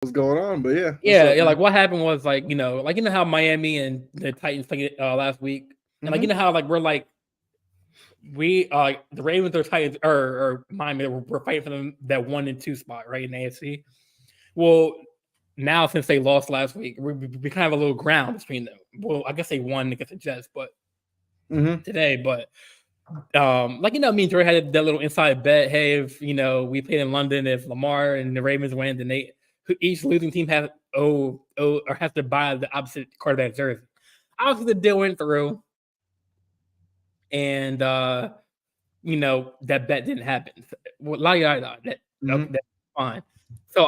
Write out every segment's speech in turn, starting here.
what's going on, but yeah, what's Yeah, up, yeah. man? Like what happened was like you know how Miami and the Titans played last week, and like you Hmm. know how like we're like the Ravens or Titans or Miami we're fighting for them that 1 and 2 spot right in the AFC. Well, now since they lost last week, we kind of have a little ground between them. Well, I guess they won against the Jets, but Hmm. today, but like me and Dre had that little inside bet. Hey, if we played in London, if Lamar and the Ravens win, then each losing team has to buy the opposite quarterback jersey. Obviously, the deal went through, and that bet didn't happen. Well, la la la. That okay, Hmm. that's fine. So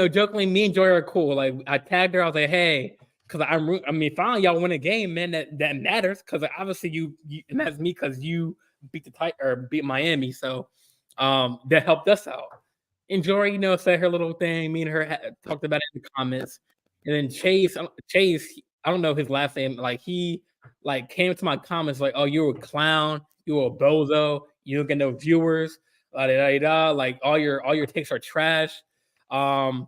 jokingly, me and Joy are cool. Like I tagged her. I was like, hey. Because I mean, finally y'all win a game, man. That matters. Because obviously and that's me because you beat Miami, so that helped us out. And Jory, said her little thing. Me and her talked about it in the comments, and then Chase, I don't know his last name. Like he came to my comments like, "Oh, you're a clown. You're a bozo. You don't get no viewers. Da, da, da, da. Like all your takes are trash." I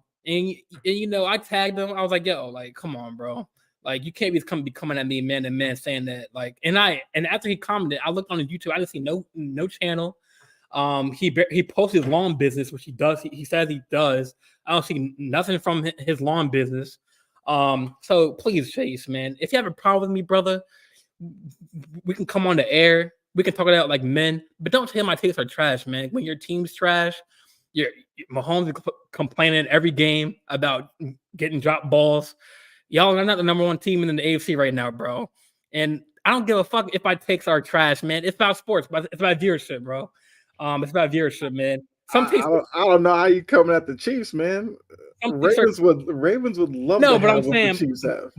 tagged him. I was like, "Yo, like, come on, bro. Like, you can't be coming at me man to man saying that." Like, and after he commented, I looked on his YouTube. I didn't see no channel. He posts his lawn business, which he does. He says he does. I don't see nothing from his lawn business. So please, Chase, man, if you have a problem with me, brother, we can come on the air. We can talk it out like men, but don't say my takes are trash, man. When your team's trash, your Mahomes is complaining every game about getting drop balls. Y'all are not the number one team in the AFC right now, bro. And I don't give a fuck if my takes are trash, man. It's about sports, but it's about viewership, bro. It's about viewership, man. Some takes, I don't know how you coming at the Chiefs, man. some takes are Ravens would love to no, but I'm have what the saying, Chiefs have.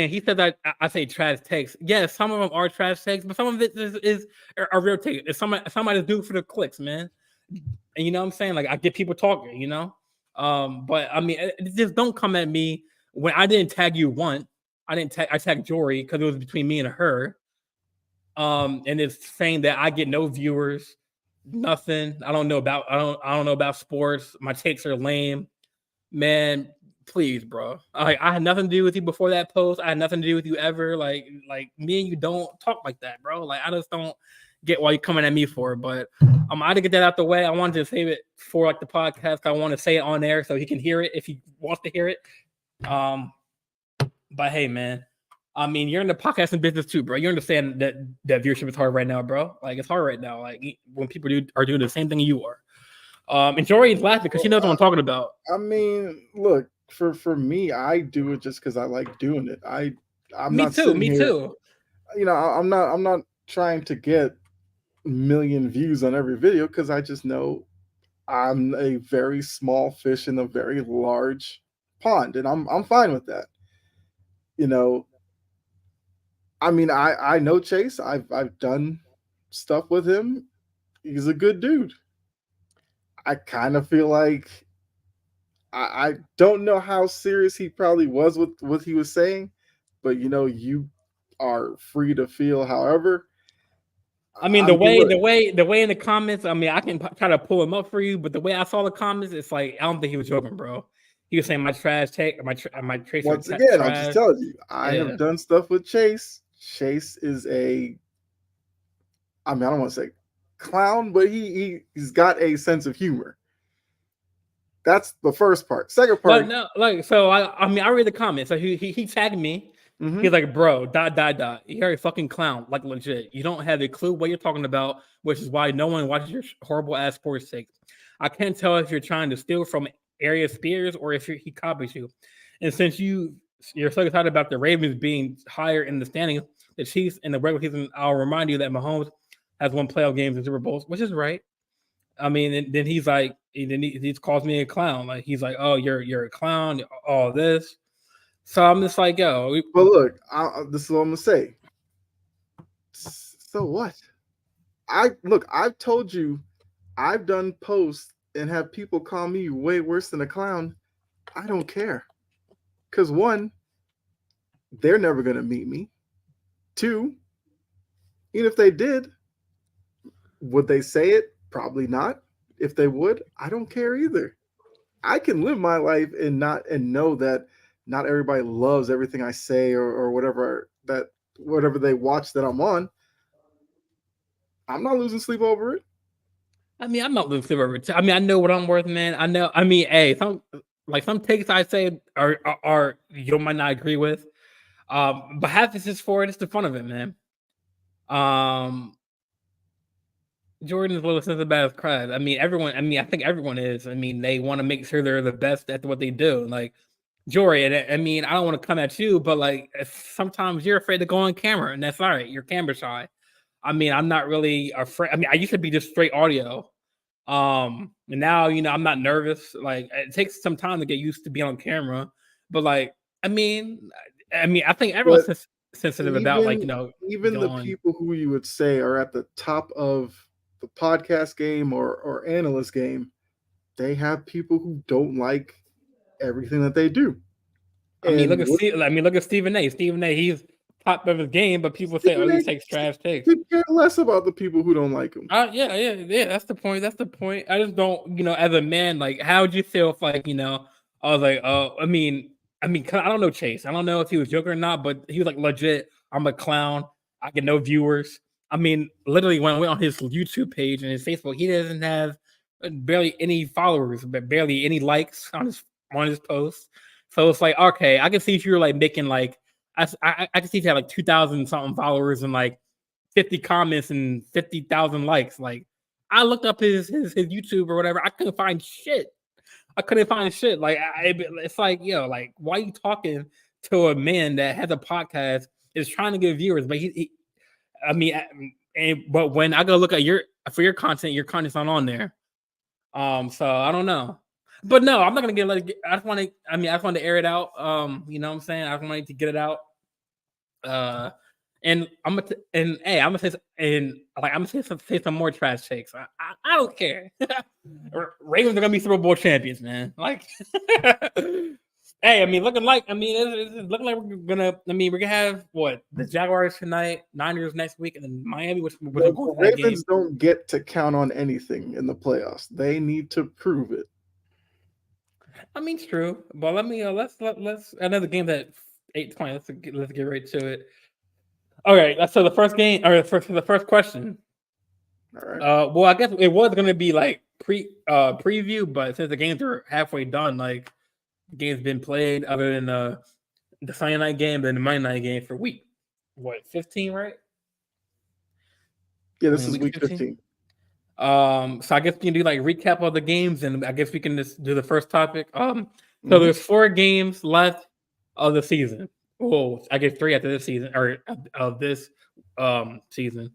he said that I say trash takes. Yes, some of them are trash takes, but some of it is a real take. It's somebody's doing for the clicks, man. And you know what I'm saying? Like I get people talking. But I mean, just don't come at me when I didn't tag you once. I tagged Jory because it was between me and her. And it's saying that I get no viewers, nothing. I don't know about sports. My takes are lame. Man, please, bro. I had nothing to do with you before that post. I had nothing to do with you ever. Like me and you don't talk like that, bro. Like I just don't get why you're coming at me for it. But I had to get that out the way. I wanted to save it for like the podcast. I want to say it on air so he can hear it if he wants to hear it. Um, but hey, man. I mean, you're in the podcasting business too, bro. You understand that viewership is hard right now, bro. Like it's hard right now. Like when people are doing the same thing you are. And Jory is laughing because she Well, knows what I'm talking about. I mean, look, for me, I do it just because I like doing it. I'm Me not too. sitting Me here, too. I'm not trying to get million views on every video because I just know I'm a very small fish in a very large pond, and I'm fine with that. You know, I mean, I know Chase. I've done stuff with him. He's a good dude. I kind of feel like I don't know how serious he probably was with what he was saying, but you are free to feel however. I mean, I'm good. the way in the comments. I mean, I can try to pull him up for you, but the way I saw the comments, it's like I don't think he was joking, bro. He was saying my trash take, my traits are Once again, I'm just trash. telling you, I have Yeah, done stuff with Chase. Chase is I mean, I don't want to say clown, but he's got a sense of humor. That's the first part. Second like part, no, like so. I mean, I read the comments. So he tagged me. mm-hmm, He's like, bro, dot dot dot. You're a fucking clown, like legit. You don't have a clue what you're talking about, which is why no one watches your horrible ass sports takes. I can't tell if you're trying to steal from Arias Spears or if he copies you. And since you're so excited about the Ravens being higher in the standings, the Chiefs in the regular season, I'll remind you that Mahomes has won playoff games and Super Bowls, which is right. I mean, and then he's like, he calls me a clown. Like he's like, oh, you're a clown, all this. So I'm just like, yo, but look, this is what I'm gonna say. So what? I've told you, I've done posts and have people call me way worse than a clown. I don't care, cause one, they're never gonna meet me. Two, even if they did, would they say it? Probably not. If they would, I don't care either. I can live my life and know that not everybody loves everything I say or whatever they watch that I'm on. I'm not losing sleep over it. I mean, I'm not losing sleep over it. I mean, I know what I'm worth, man. I know. I mean, hey, some takes I say are you might not agree with. But half is just for it. It's the fun of it, man. Um, Jordan's a little sensitive about his cred. I mean, everyone. I mean, I think everyone is. I mean, they want to make sure they're the best at what they do. Like Jory, and I mean, I don't want to come at you, but like sometimes you're afraid to go on camera, and that's all right. You're camera shy. I mean, I'm not really afraid. I mean, I used to be just straight audio. And now, I'm not nervous. Like it takes some time to get used to being on camera, but like, I mean, I think But everyone's sensitive about like, even even the going. people who you would say are at the top of the podcast game or analyst game, they have people who don't like everything that they do. I mean, And what look at Stephen A. Stephen A. He's top of his game, but people say, "Oh, Stephen he A. takes trash takes." could care less about the people who don't like him. Yeah. That's the point. That's the point. I just don't, as a man, like, how would you feel if, like, I was like, oh, I mean, 'cause I don't know Chase. I don't know if he was joking or not, but he was like, legit. I'm a clown. I get no viewers. I mean, literally, when I went on his YouTube page and his Facebook, he doesn't have barely any followers, but barely any likes on his posts. So it's like, okay, I can see if you're like making like, I can see if you had like 2,000 something followers and like 50 comments and 50,000 likes. Like, I looked up his YouTube or whatever. I couldn't find shit. I couldn't find shit. Like, it's like, like, why are you talking to a man that has a podcast, is trying to get viewers, but I mean, but when I go look at your content, your content's not on there. So I don't know. But no, I'm not gonna I just want to. I mean, I just want to air it out. You know what I'm saying? I just wanted to get it out. Uh, and I'm gonna say some more trash takes. I don't care. Ravens are gonna be Super Bowl champions, man. Like, hey, I mean, it's looking like we're gonna. I mean, we're gonna have what, the Jaguars tonight, Niners next week, and then Miami, which we're gonna go The to that game. Ravens don't get to count on anything in the playoffs. They need to prove it. I mean, it's true, but let's another game that 8:20. Let's get right to it. All right, so the first game, or the first question. All right. Well, I guess it was gonna be like preview, but since the games are halfway done, like the game's been played, other than the Sunday night game and the Monday night game for week 15, right? Yeah, I this mean, is week week 15. 15. So I guess we can do like recap of the games, and I guess we can just do the first topic. So Hmm. there's 4 games left of the season. Well, I guess 3 after this season, or of this season.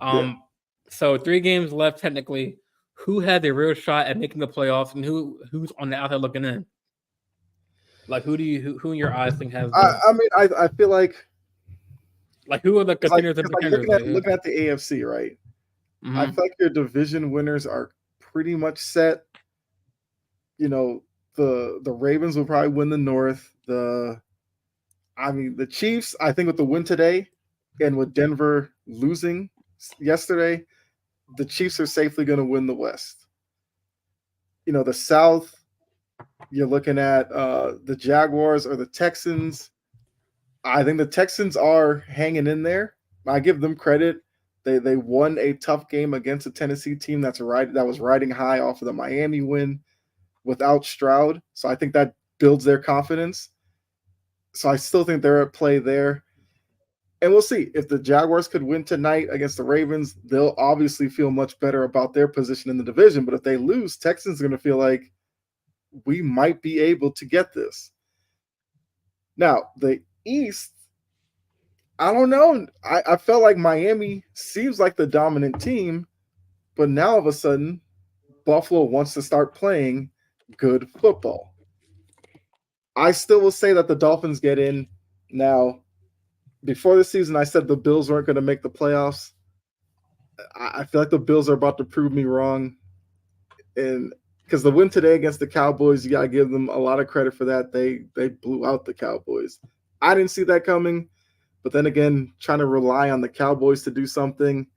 Yeah. Um, so 3 games left technically. Who had the real shot at making the playoffs, and who's on the outside looking in? Like, who in your eyes think has the, I mean, I feel like, who are the contenders and because like pretenders? Like, who? looking at the AFC, right? I Mm-hmm. feel like your division winners are pretty much set. You know, the Ravens will probably win the North. The Chiefs, I think with the win today and with Denver losing yesterday, the Chiefs are safely going to win the West. The South, you're looking at the Jaguars or the Texans. I think the Texans are hanging in there. I give them credit. They won a tough game against a Tennessee team that was riding high off of the Miami win without Stroud. So I think that builds their confidence. So I still think they're at play there. And we'll see if the Jaguars could win tonight against the Ravens. They'll obviously feel much better about their position in the division. But if they lose, Texans are going to feel like we might be able to get this. Now, the East, I don't know. I felt like Miami seems like the dominant team, but now all of a sudden, Buffalo wants to start playing good football. I still will say that the Dolphins get in. Now, before the season, I said the Bills weren't going to make the playoffs. I feel like the Bills are about to prove me wrong. And because the win today against the Cowboys, you got to give them a lot of credit for that. They blew out the Cowboys. I didn't see that coming. But then again, trying to rely on the Cowboys to do something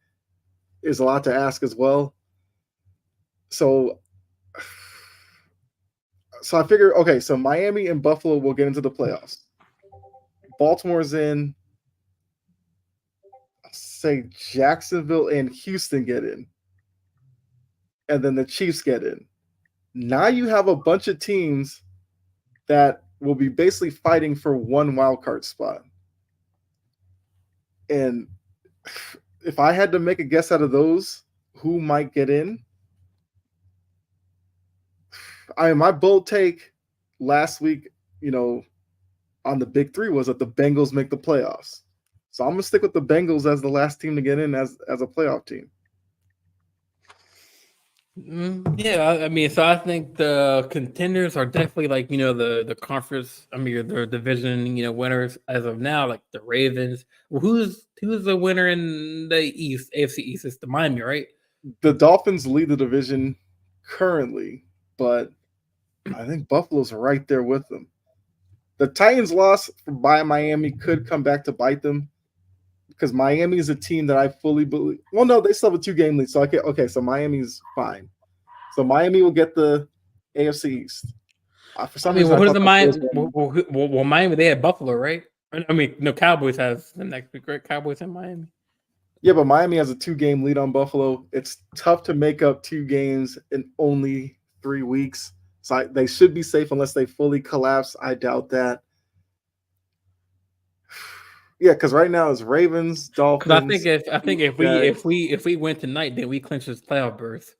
is a lot to ask as well. So So I figure, okay, so Miami and Buffalo will get into the playoffs. Baltimore's in. Say Jacksonville and Houston get in, and then the Chiefs get in. Now you have a bunch of teams that will be basically fighting for one wild card spot. And if I had to make a guess out of those, who might get in? I mean, my bold take last week, on the big three was that the Bengals make the playoffs. So I'm gonna stick with the Bengals as the last team to get in as a playoff team. Yeah, I mean, so I think the contenders are definitely like the conference. I mean, the division winners as of now, like the Ravens. Well, who's the winner in the East? AFC East is the Miami, right? The Dolphins lead the division currently, but I think Buffalo's right there with them. The Titans' loss by Miami could come back to bite them because Miami is a team that I fully believe. Well, no, they still have a 2-game lead, so so Miami's fine. So Miami will get the AFC East. For some reason, well, I who does thought the the Bills Miami? were. Well, Miami they had Buffalo, right? I mean, no, Cowboys has the next week, right? Cowboys in Miami. Yeah, but Miami has a 2-game lead on Buffalo. It's tough to make up 2 games in only 3 weeks. So they should be safe unless they fully collapse. I doubt that. Yeah, because right now it's Ravens, Because I think Dolphins. if we win tonight, then we clinch this playoff berth.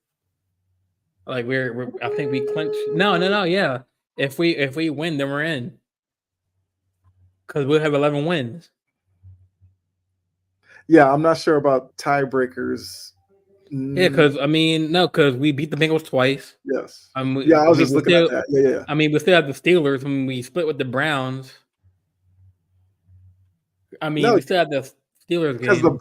Like I think we clinch. No, yeah. If we win, then we're in. Because we'll have 11 wins. Yeah, I'm not sure about tiebreakers. Yeah, because I mean, no, because we beat the Bengals twice. Yes. Yeah, I was just We looking at still. that. Yeah. I mean, we still have the Steelers when we split with the Browns. I mean, No, we still have the Steelers because the game.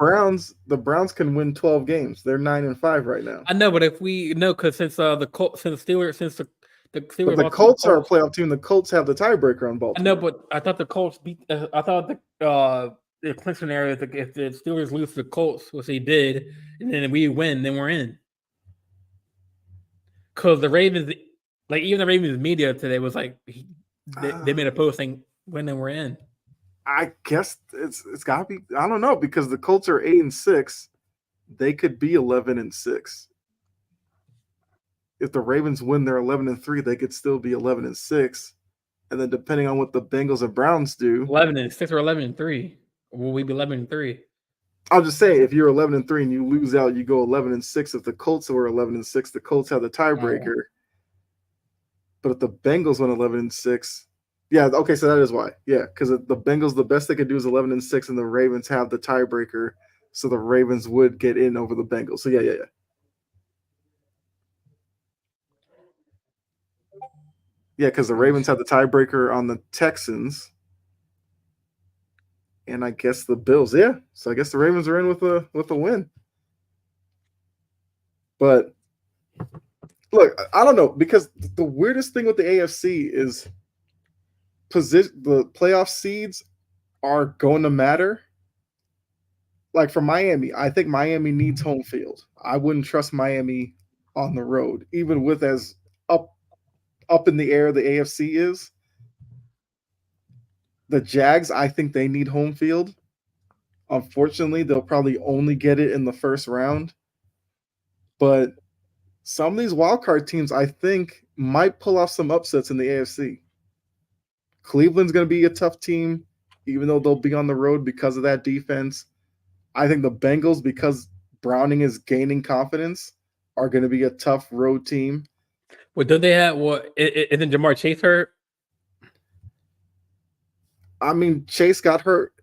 Browns can win 12 games. They're 9-5 right now. I know, but if we because since the Steelers the But Steelers the lost to the Colts are a Colts. playoff team. The Colts have the tiebreaker on I know, Baltimore. but I thought the Colts beat. I thought the clinch scenario if the Steelers lose to the Colts, which they did, and then we win, then we're in. Because the Ravens, like even the Ravens media today was like they made a post saying when then we're in. I guess it's got to be. I don't know because the Colts are 8-6. They could be 11-6. If the Ravens win, they're 11-3. They could still be 11-6. And then depending on what the Bengals and Browns do, 11-6 or 11-3. Will we be 11-3? I'll just say if you're 11-3 and you lose out, you go 11-6. If the Colts were 11-6, the Colts have the tiebreaker. But if the Bengals went 11-6, yeah, okay, so that is why. Yeah, because the Bengals, the best they could do is 11-6, and the Ravens have the tiebreaker, so the Ravens would get in over the Bengals. So yeah. Yeah, because the Ravens have the tiebreaker on the Texans, and I guess the Bills. Yeah, so I guess the Ravens are in with a win. But look, I don't know because the weirdest thing with the AFC is the playoff seeds are going to matter. Like for Miami, I think Miami needs home field. I wouldn't trust Miami on the road, even with as up in the air the AFC is. The Jags, I think they need home field. Unfortunately, they'll probably only get it in the first round. But some of these wildcard teams, I think, might pull off some upsets in the AFC. Cleveland's going to be a tough team, even though they'll be on the road because of that defense. I think the Bengals, because Browning is gaining confidence, are going to be a tough road team. Well, do they have what? Isn't Jamar Chase hurt? I mean, Chase got hurt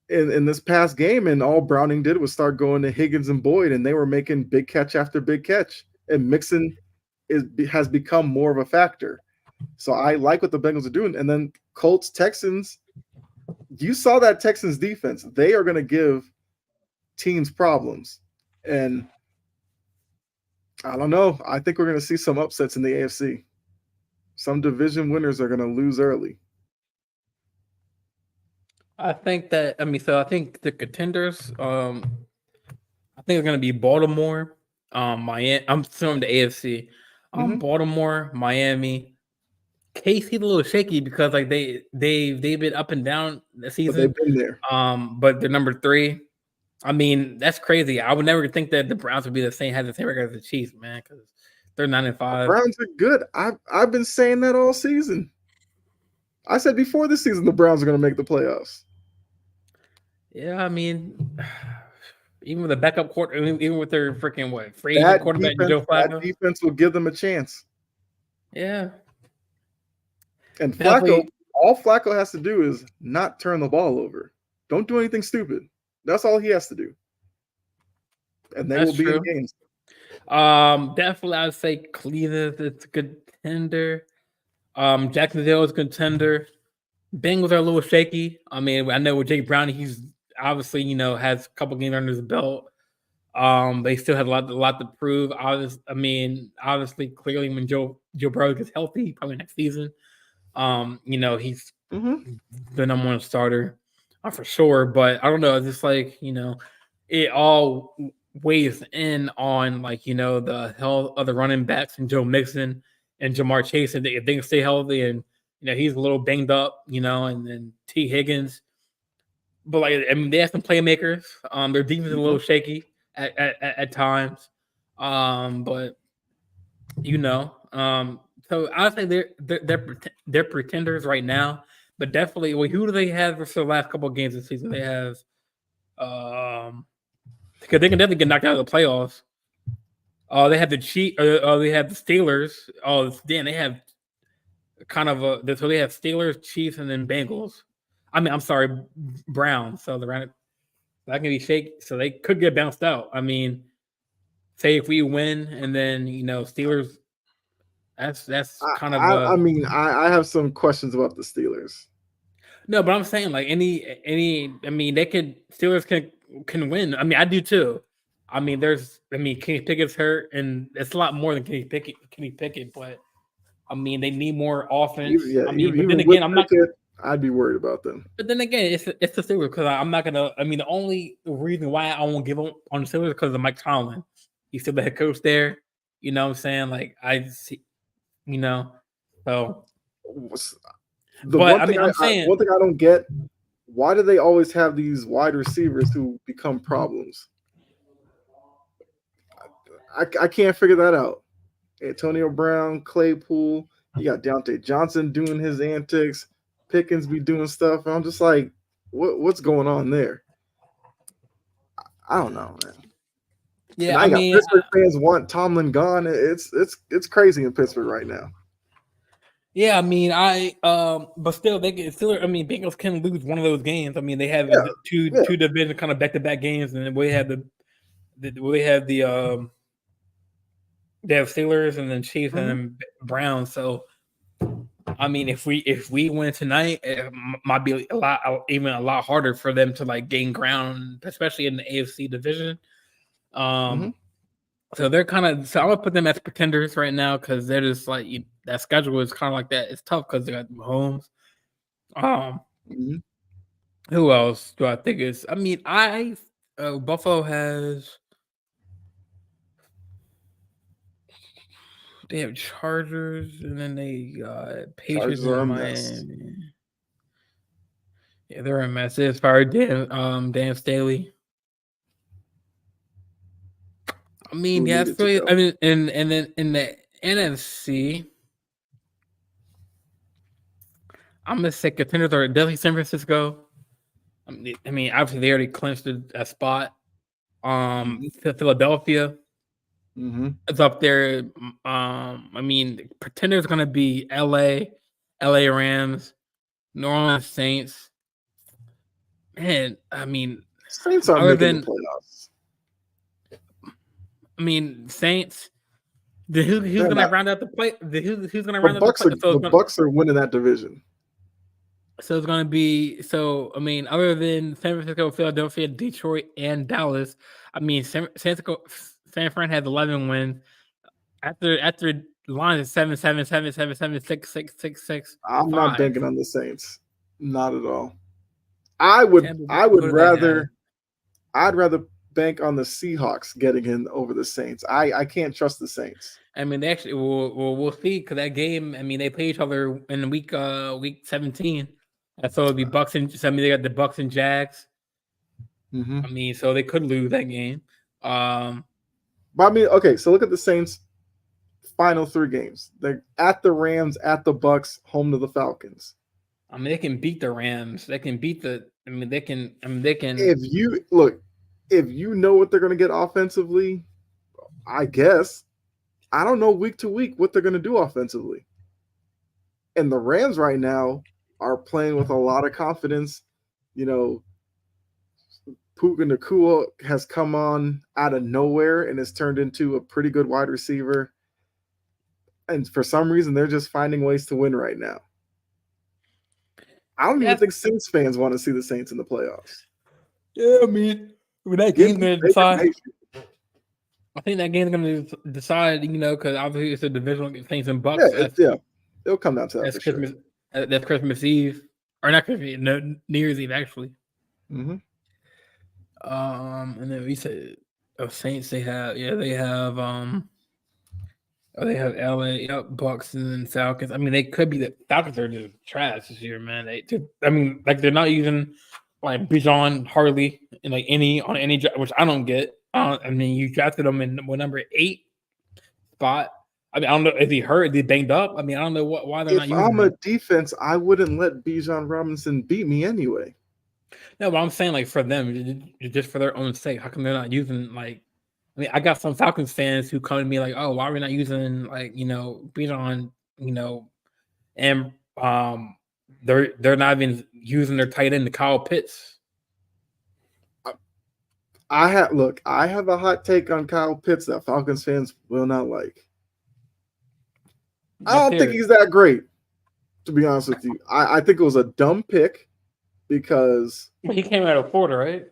in this past game, and all Browning did was start going to Higgins and Boyd, and they were making big catch after big catch. And Mixon has become more of a factor. So I like what the Bengals are doing. And then Colts, Texans, you saw that Texans defense. They are going to give teams problems. And I don't know. I think we're going to see some upsets in the AFC. Some division winners are going to lose early. I think that I think the contenders, I think they're gonna be Baltimore, Miami. I'm from the AFC. Baltimore, Miami, KC's a little shaky because like they've been up and down the but they've season. been there. But they're number 3. I mean, that's crazy. I would never think that the Browns would be have the same record as the Chiefs, man, because they're 9-5. Browns are good. I've been saying that all season. I said before this season the Browns are going to make the playoffs. Yeah, I mean, even with a backup quarter, even with their freaking free agent quarterback Joe That Flacco. defense will give them a chance. Yeah, And definitely. all Flacco has to do is not turn the ball over. Don't do anything stupid. That's all he has to do. And they That's will be in true. games. Definitely, I'd say Cleveland is a contender. Jacksonville is a contender. Bengals are a little shaky. I mean, I know with Jake Browning, he's obviously has a couple games under his belt. They still have a lot to prove. Obviously, clearly, when Joe Burrow gets healthy, probably next season, he's the number 1 starter for sure. But I don't know. It's just like it all weighs in on the health of the running backs and Joe Mixon and Jamar Chase, and if they can stay healthy, and he's a little banged up, and then T Higgins. But they have some playmakers. Their defense is a little shaky at times. But so I'd say they're pretenders right now. But definitely, who do they have for the last couple of games this season? They have because they can definitely get knocked out of the playoffs. They have the they have the Steelers. Oh, damn, they have kind of so they have Steelers, Chiefs, and then Bengals. I'm sorry, Browns. So that can be shaky. So they could get bounced out. I mean, say if we win and then Steelers, that's kind of I have some questions about the Steelers. No, but I'm saying like I mean Steelers can win. I mean, I do too. I mean, Kenny Pickett's hurt, and it's a lot more than Kenny Pickett, but I mean, they need more offense. But then again, I'm not. I'd be worried about them. But then again, it's the Steelers because I'm not gonna. I mean, the only reason why I won't give them on the Steelers is because of Mike Tomlin. He's still the head coach there. You know what I'm saying? Like I see, so. One thing I don't get: why do they always have these wide receivers who become problems? I can't figure that out. Antonio Brown, Claypool, you got Deontay Johnson doing his antics, Pickens be doing stuff. I'm just like, what's going on there? I don't know, man. Yeah, and Pittsburgh fans want Tomlin gone. It's crazy in Pittsburgh right now. Yeah, I mean, but still, Bengals can lose one of those games. I mean, they have two division kind of back-to-back games, and then they have Steelers and then Chiefs and then Browns. So, I mean, if we win tonight, it might be a lot harder for them to like gain ground, especially in the AFC division. So they're kind of. So I would put them as pretenders right now because they're just like that schedule is kind of like that. It's tough because they got Mahomes. Who else do I think is? I mean, Buffalo has. They have Chargers, and then they got Patriots and Miami. Yeah, they're a mess. They fired Dan Staley. I mean, yeah, it's really. I mean, and then in the NFC, I'm gonna say contenders are definitely San Francisco. I mean, obviously they already clinched a spot. Philadelphia. It's up there. I mean, pretenders gonna be LA Rams, New Orleans Saints. Man, I mean, Saints aren't making the playoffs. I mean, Saints. Who's gonna round out the play? Who's gonna round out the Bucks are winning that division. So it's gonna be I mean, other than San Francisco, Philadelphia, Detroit, and Dallas. I mean, San Fran has 11 wins. After the line is 7, 7, 7, 7, 7, 6, 6, 6, 6. I'm not banking on the Saints. Not at all. I'd rather bank on the Seahawks getting in over the Saints. I can't trust the Saints. I mean, they actually we'll see because that game. I mean, they play each other in week 17. So it'll be Bucks and I mean they got the Bucks and Jags. Mhm. I mean, so they could lose that game. Um, But I mean, okay, so look at the Saints' final 3 games. They're at the Rams, at the Bucks, home to the Falcons. I mean, they can beat the Rams. They can beat the. I mean, they can. I mean, they can. If you look, if you know what they're going to get offensively, I guess I don't know week to week what they're going to do offensively. And the Rams right now are playing with a lot of confidence. You know, Puka Nakua has come on out of nowhere and has turned into a pretty good wide receiver. And for some reason, they're just finding ways to win right now. I don't even Yes. think Saints fans want to see the Saints in the playoffs. Yeah. I mean, that Give game's me gonna Baker decide. Mayfield. I think that game's gonna decide. You know, because obviously it's a divisional Saints and Yeah, Bucks. yeah, it'll come down to that That's for sure. Christmas. That's Christmas Eve, or not Christmas Eve. No, New Year's Eve actually. Mm-hmm. And then we said, oh, Saints. They have LA, yep, Bucks, and then Falcons. I mean, they could be the Falcons are just trash this year, man. I mean, like they're not using like Bijan hardly in like any which I don't get. I mean, you drafted him in what number 8 spot. I mean, I don't know if he hurt, is he banged up. I mean, I don't know why they're not If using I'm a him. defense, I wouldn't let Bijan Robinson beat me anyway. No, but I'm saying like for them, just for their own sake, how come they're not using like? I mean, I got some Falcons fans who come to me like, "Oh, why are we not using like Bijan, you know, and they're not even using their tight end, the Kyle Pitts." I have a hot take on Kyle Pitts that Falcons fans will not like. I Let's don't hear think it. he's that great, to be honest with you. I think it was a dumb pick because He came out of Florida, right?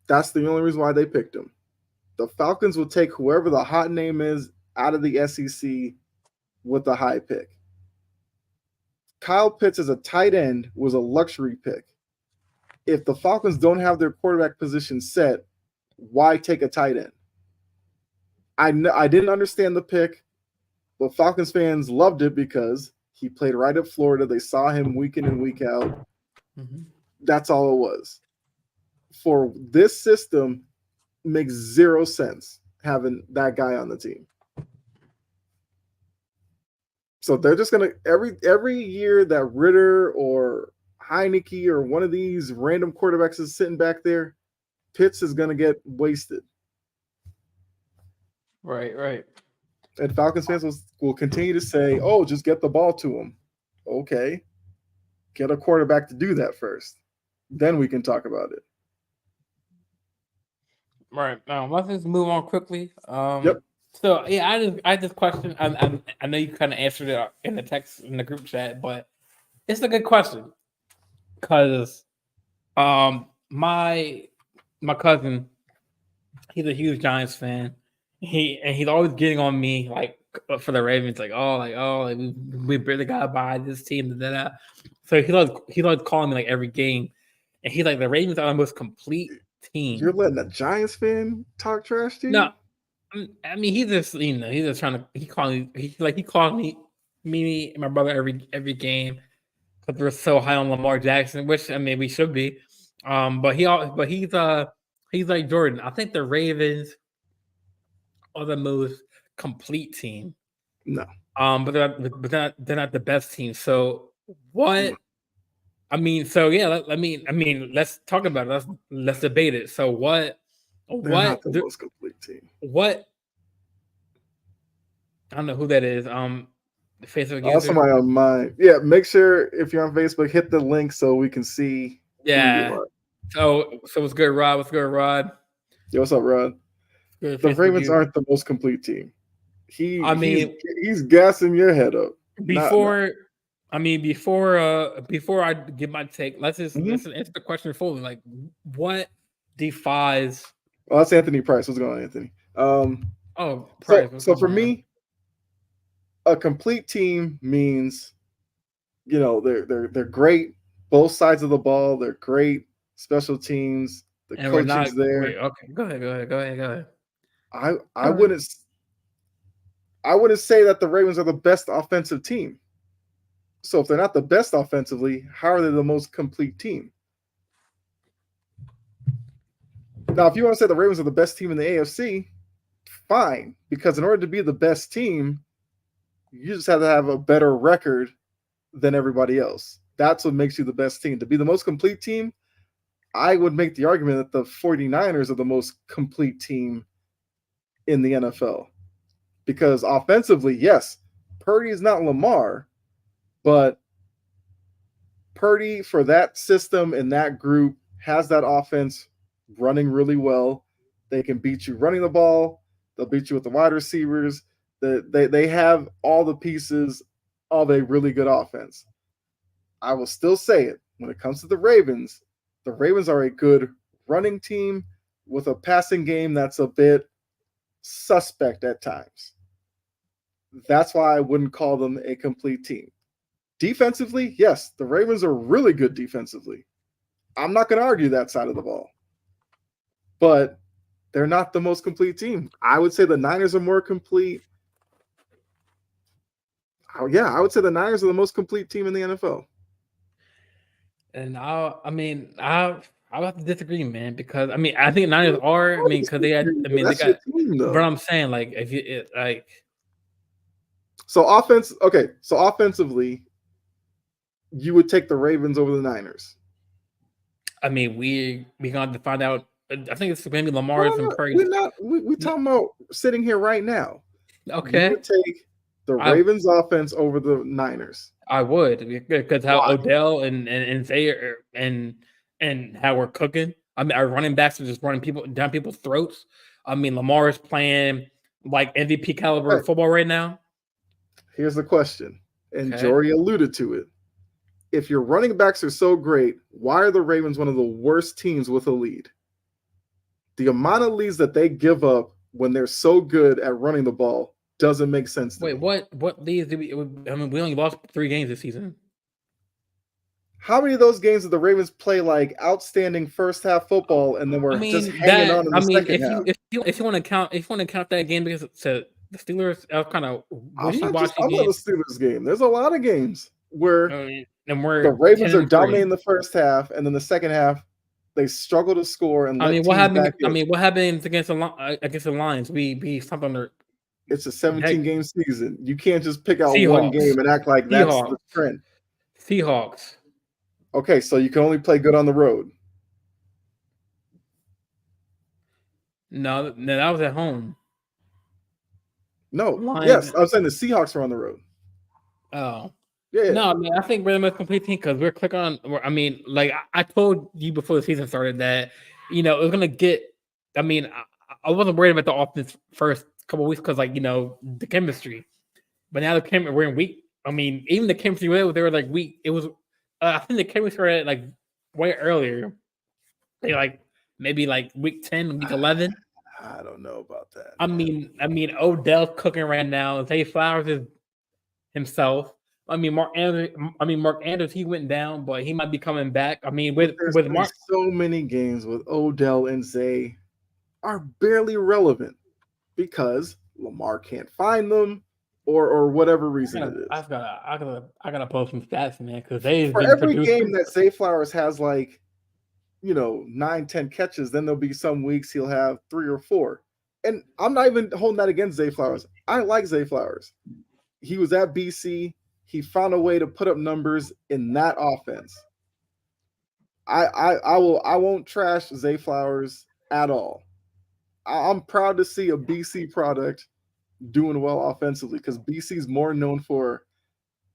that's the only reason why they picked him. The Falcons will take whoever the hot name is out of the SEC with the high pick. Kyle Pitts as a tight end was a luxury pick. If the Falcons don't have their quarterback position set, why take a tight end? I didn't understand the pick, but Falcons fans loved it because he played right at Florida. They saw him week in and week out. Mm-hmm. That's all it was. For this system, makes zero sense having that guy on the team. So they're just gonna every year that Ritter or Heineke or one of these random quarterbacks is sitting back there, Pitts is gonna get wasted. Right. And Falcons fans will continue to say, "Oh, just get the ball to him." Okay, get a quarterback to do that first, then we can talk about it. Right. Let's just move on quickly. Yep. So yeah, I just question. I know you kind of answered it in the text in the group chat, but it's a good question because my cousin, he's a huge Giants fan. He's always getting on me like for the Ravens, like we barely got by this team. Da. So he loves calling me like every game, and he's like the Ravens are the most complete You're team. letting a Giants fan talk trash to No, you? I mean he's just trying to he called me and my brother every game because we're so high on Lamar Jackson, which I mean we should be. But he's like Jordan. I think the Ravens are the most complete team. No. They're not the best team. So what? I mean, so yeah. I mean, let's talk about it. Let's debate it. So what? They're What? not the most complete team. What? I don't know who that is. The Facebook Oh, user. somebody on mine. Yeah, make sure if you're on Facebook, hit the link so we can see who you Yeah. are. So what's good, Rod? What's good, Rod? Yo, what's up, Rod? Good The Facebook Ravens user. aren't the most complete team. I mean, He's gassing your head up. Not before before I give my take, Mhm. let's answer the question fully. Like, what defies? Well, that's Anthony Price. What's going on, Anthony? Oh, So Price. What's so going for on? me, a complete team means they're great both sides of the ball. They're great special teams. The And we're not. coaching's there. Wait. Okay. Go ahead. I Go ahead. wouldn't I wouldn't say that the Ravens are the best offensive team. So if they're not the best offensively, how are they the most complete team? Now, if you want to say the Ravens are the best team in the AFC, fine. Because in order to be the best team, you just have to have a better record than everybody else. That's what makes you the best team. To be the most complete team, I would make the argument that the 49ers are the most complete team in the NFL. Because offensively, yes, Purdy is not Lamar, but Purdy, for that system and that group, has that offense running really well. They can beat you running the ball. They'll beat you with the wide receivers. They have all the pieces of a really good offense. I will still say it. When it comes to the Ravens are a good running team with a passing game that's a bit suspect at times. That's why I wouldn't call them a complete team. Defensively, yes, the Ravens are really good defensively. I'm not going to argue that side of the ball. But they're not the most complete team. I would say the Niners are more complete. Yeah, I would say the Niners are the most complete team in the NFL. And I'll have to disagree, man, because I mean I think Niners are. I mean, because they had. I mean, they That's your got. team, But though. I'm saying, like, if you like, So offensively, you would take the Ravens over the Niners. I mean, we gonna have to find out. I think it's maybe No, Lamar's and no, Purdy. we're not. We're talking about sitting here right now. You Okay, would take the I Ravens offense over the Niners. I would, because how Why? Odell and Zaire and how we're cooking. I mean, our running backs are just running people down people's throats. I mean, Lamar is playing like MVP caliber Okay, football right now. here's the question, and Okay, Jory alluded to it. If your running backs are so great, why are the Ravens one of the worst teams with a lead? The amount of leads that they give up when they're so good at running the ball doesn't make sense to wait, me. what leads did we? I mean, we only lost 3 games this season. How many of those games did the Ravens play like outstanding first half football and then I were just mean hanging that. on in I the mean, second half? if you want to count that game because to the Steelers, that was kind of I'm wishy not just washy talking about game. the Steelers game. There's a lot of games where And the we're Ravens are 10-3. dominating the first half, and then the second half they struggle to score and I let mean, what teams happened? back in. What happens against the Lions? We stomped on their It's a heck 17-game season. You can't just pick out one Seahawks. game and act like that's the Seahawks. trend. Seahawks. Okay, so you can only play good on the road. No, that was at home. No, Lions. yes, I'm saying the Seahawks are on the road. Oh. Yeah, No, I mean, I think we're the most complete team because we're clicking on. I mean, like I told you before the season started that it was gonna get. I mean, I wasn't worried about the offense first couple of weeks because the chemistry, but now we're in week. I mean, even the chemistry they were like week. It was. I think the chemistry started like way earlier. They maybe like week 10, week 11. I don't know about that, I man. mean, Odell's cooking right now. Zay Flowers is himself. I mean, Mark Andrews, he went down, but he might be coming back. I mean, But there's with been Mark, so many games with Odell and Zay are barely relevant because Lamar can't find them or whatever reason it is. I gotta post some stats, man, because they've For been every producing. game that Zay Flowers has like 9-10 catches, then there'll be some weeks he'll have 3 or 4. And I'm not even holding that against Zay Flowers. I like Zay Flowers. He was at BC. He found a way to put up numbers in that offense. I won't trash Zay Flowers at all. I'm proud to see a BC product doing well offensively because BC's more known for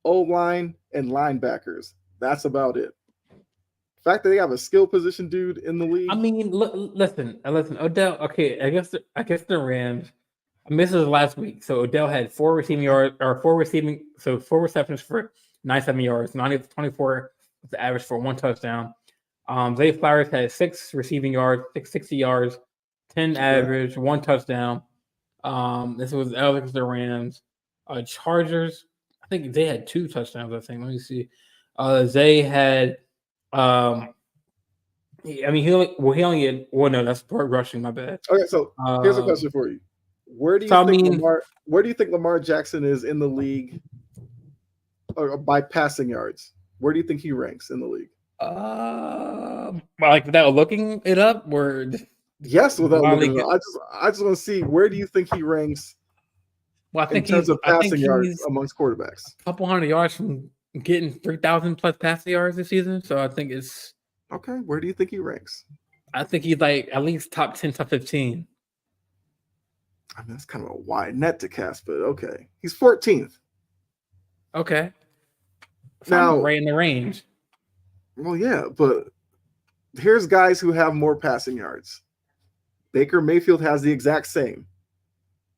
O-line and linebackers. That's about it. The fact that they have a skill position dude in the league. I mean, listen, Odell. Okay, I guess the Rams. I missed this last week, so Odell had 4 receiving yards or 4 receptions for 97 yards. 24 was the average for 1 touchdown. Zay Flowers had 6 receiving yards, 60 yards, 10 Okay. average, 1 touchdown. This was Alex the Rams. Chargers, I think they had 2 touchdowns. I think. Let me see. Zay had. I mean, he only had. Well, no, that's part rushing. My bad. Okay, so here's a question for you. Where do you So I think mean, Lamar? Where do you think Lamar Jackson is in the league by passing yards? Where do you think he ranks in the league? like without looking it up, or Yes, without wildly looking at get. it. I just want to see where do you think he ranks Well, in terms of I think passing yards he's amongst quarterbacks. a couple hundred yards from getting 3,000 plus passing yards this season. So I think it's. Okay, where do you think he ranks? I think he's like at least top 10, top 15. I mean, that's kind of a wide net to cast, but okay. He's 14th. Okay. So I'm Now, right in the range. well, yeah, but here's guys who have more passing yards. Baker Mayfield has the exact same.